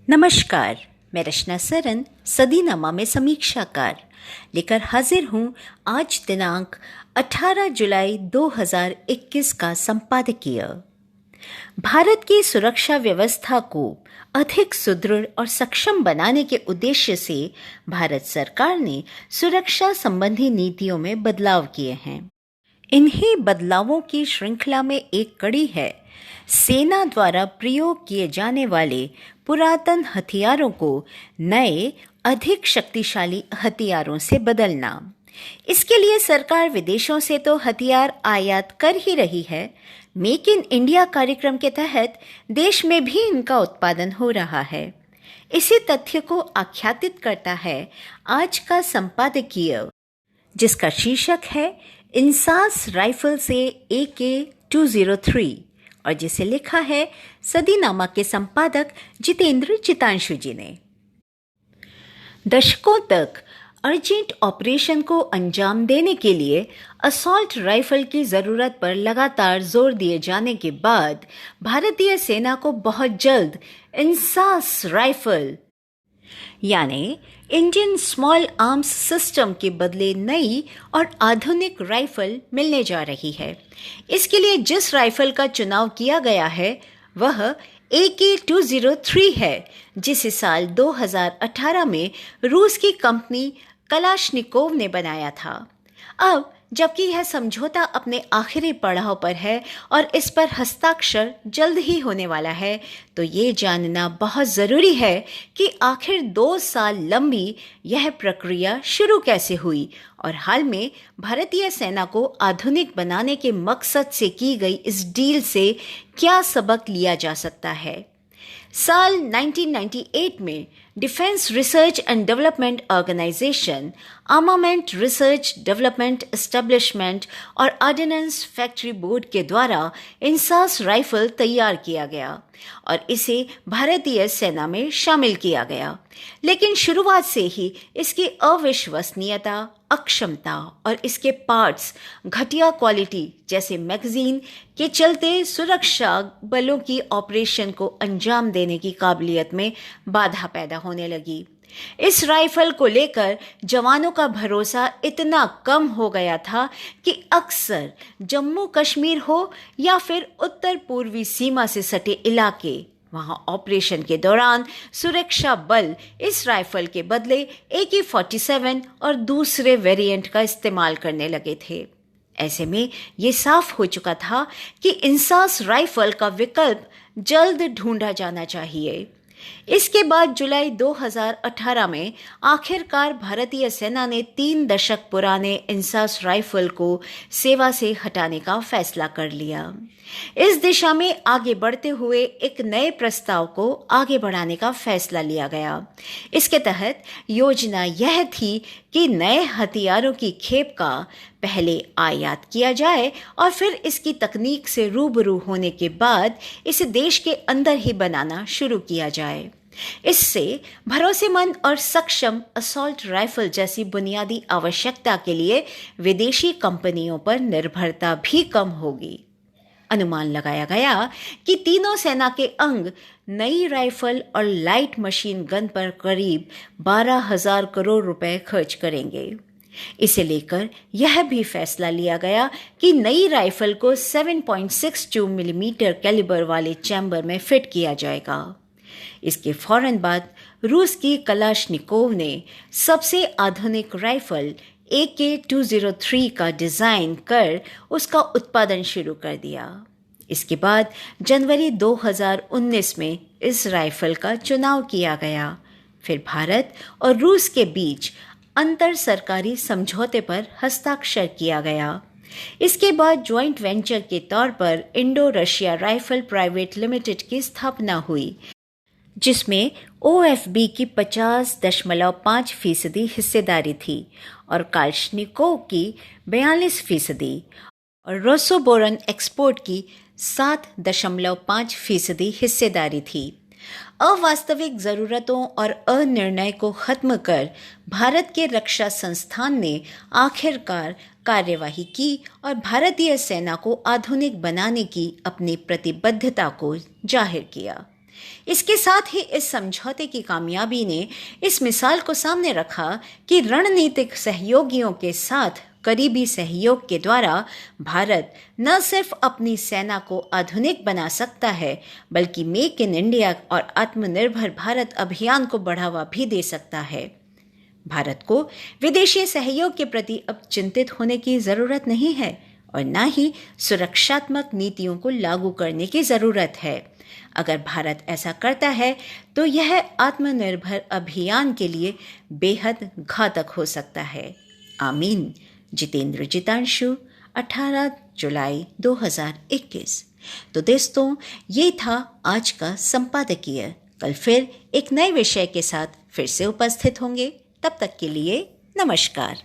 नमस्कार, मैं रचना सरन सदीनामा में समीक्षाकार लेकर हाजिर हूँ आज दिनांक 18 जुलाई 2021 का संपादकीय। भारत की सुरक्षा व्यवस्था को अधिक सुदृढ़ और सक्षम बनाने के उद्देश्य से भारत सरकार ने सुरक्षा संबंधी नीतियों में बदलाव किए हैं। इन्हीं बदलावों की श्रृंखला में एक कड़ी है सेना द्वारा प्रयोग किए जाने वाले पुरातन हथियारों को नए अधिक शक्तिशाली हथियारों से बदलना। इसके लिए सरकार विदेशों से तो हथियार आयात कर ही रही है। मेक इन इंडिया कार्यक्रम के तहत देश में भी इनका उत्पादन हो रहा है। इसी तथ्य को आख्यातित करता है आज का संपादकीय, जिसका शीर्षक है इंसास राइफल से AK-203 और जिसे लिखा है सदीनामा के संपादक जितेंद्र चितांशु जी ने। दशकों तक अर्जेंट ऑपरेशन को अंजाम देने के लिए असॉल्ट राइफल की ज़रूरत पर लगातार जोर दिए जाने के बाद भारतीय सेना को बहुत जल्द इंसास राइफल यानी इंडियन स्मॉल आर्म्स सिस्टम के बदले नई और आधुनिक राइफल मिलने जा रही है। इसके लिए जिस राइफल का चुनाव किया गया है वह AK-203 है, जिसे साल 2018 में रूस की कंपनी कलाशनिकोव ने बनाया था। अब जबकि यह समझौता अपने आखिरी पड़ाव पर है और इस पर हस्ताक्षर जल्द ही होने वाला है, तो ये जानना बहुत ज़रूरी है कि आखिर 2 साल लंबी यह प्रक्रिया शुरू कैसे हुई और हाल में भारतीय सेना को आधुनिक बनाने के मकसद से की गई इस डील से क्या सबक लिया जा सकता है। साल 1998 में defence research and development organisation, armament research development establishment और ऑर्डिनेंस फैक्ट्री बोर्ड के द्वारा इंसास राइफल तैयार किया गया और इसे भारतीय सेना में शामिल किया गया। लेकिन शुरुआत से ही इसकी अविश्वसनीयता, अक्षमता और इसके पार्ट्स घटिया क्वालिटी जैसे मैगजीन के चलते सुरक्षा बलों की ऑपरेशन को अंजाम देने की काबिलियत में बाधा पैदा होने लगी। इस राइफल को लेकर जवानों का भरोसा इतना कम हो गया था कि अक्सर जम्मू कश्मीर हो या फिर उत्तर पूर्वी सीमा से सटे इलाके, वहां ऑपरेशन के दौरान सुरक्षा बल इस राइफल के बदले AK-47 और दूसरे वेरिएंट का इस्तेमाल करने लगे थे। ऐसे में ये साफ हो चुका था कि इंसास राइफल का विकल्प जल्द ढूंढा जाना चाहिए। इसके बाद जुलाई 2018 में आखिरकार भारतीय सेना ने 3 दशक पुराने इंसास राइफल को सेवा से हटाने का फैसला कर लिया। इस दिशा में आगे बढ़ते हुए एक नए प्रस्ताव को आगे बढ़ाने का फैसला लिया गया। इसके तहत योजना यह थी कि नए हथियारों की खेप का पहले आयात किया जाए और फिर इसकी तकनीक से रूबरू होने के बाद इसे देश के अंदर ही बनाना शुरू किया जाए। इससे भरोसेमंद और सक्षम असॉल्ट राइफल जैसी बुनियादी आवश्यकता के लिए विदेशी कंपनियों पर निर्भरता भी कम होगी। अनुमान लगाया गया कि तीनों सेना के अंग नई राइफल और लाइट मशीन गन पर करीब 12,000 करोड़ रुपए खर्च करेंगे। इसे लेकर यह भी फैसला लिया गया कि नई राइफल को 7.62 मिलीमीटर कैलिबर वाले चैम्बर में फिट किया जाएगा। इसके फौरन बाद रूस की कलाशनिकोव ने सबसे आधुनिक राइफल AK-203 का डिज़ाइन कर उसका उत्पादन शुरू कर दिया। इसके बाद जनवरी 2019 में इस राइफल का चुनाव किया गया। फिर भारत और रूस के बीच अंतर सरकारी समझौते पर हस्ताक्षर किया गया। इसके बाद ज्वाइंट वेंचर के तौर पर Indo Russia rifle private limited की स्थापना हुई, जिसमें OFB की 50.5% हिस्सेदारी थी और काल्शनिकोव की 42% और रोसोबोरन एक्सपोर्ट की 7.5% हिस्सेदारी थी। अवास्तविक ज़रूरतों और अनिर्णय को खत्म कर भारत के रक्षा संस्थान ने आखिरकार कार्यवाही की और भारतीय सेना को आधुनिक बनाने की अपनी प्रतिबद्धता को जाहिर किया। इसके साथ ही इस समझौते की कामयाबी ने इस मिसाल को सामने रखा कि रणनीतिक सहयोगियों के साथ करीबी सहयोग के द्वारा भारत न सिर्फ अपनी सेना को आधुनिक बना सकता है, बल्कि मेक इन इंडिया और आत्मनिर्भर भारत अभियान को बढ़ावा भी दे सकता है। भारत को विदेशी सहयोग के प्रति अब चिंतित होने की जरूरत नहीं है और न ही सुरक्षात्मक नीतियों को लागू करने की जरूरत है। अगर भारत ऐसा करता है तो यह आत्मनिर्भर अभियान के लिए बेहद घातक हो सकता है। आमीन। जितेंद्र जितांशु, 18 जुलाई 2021। तो दोस्तों, ये था आज का संपादकीय। कल फिर एक नए विषय के साथ फिर से उपस्थित होंगे। तब तक के लिए नमस्कार।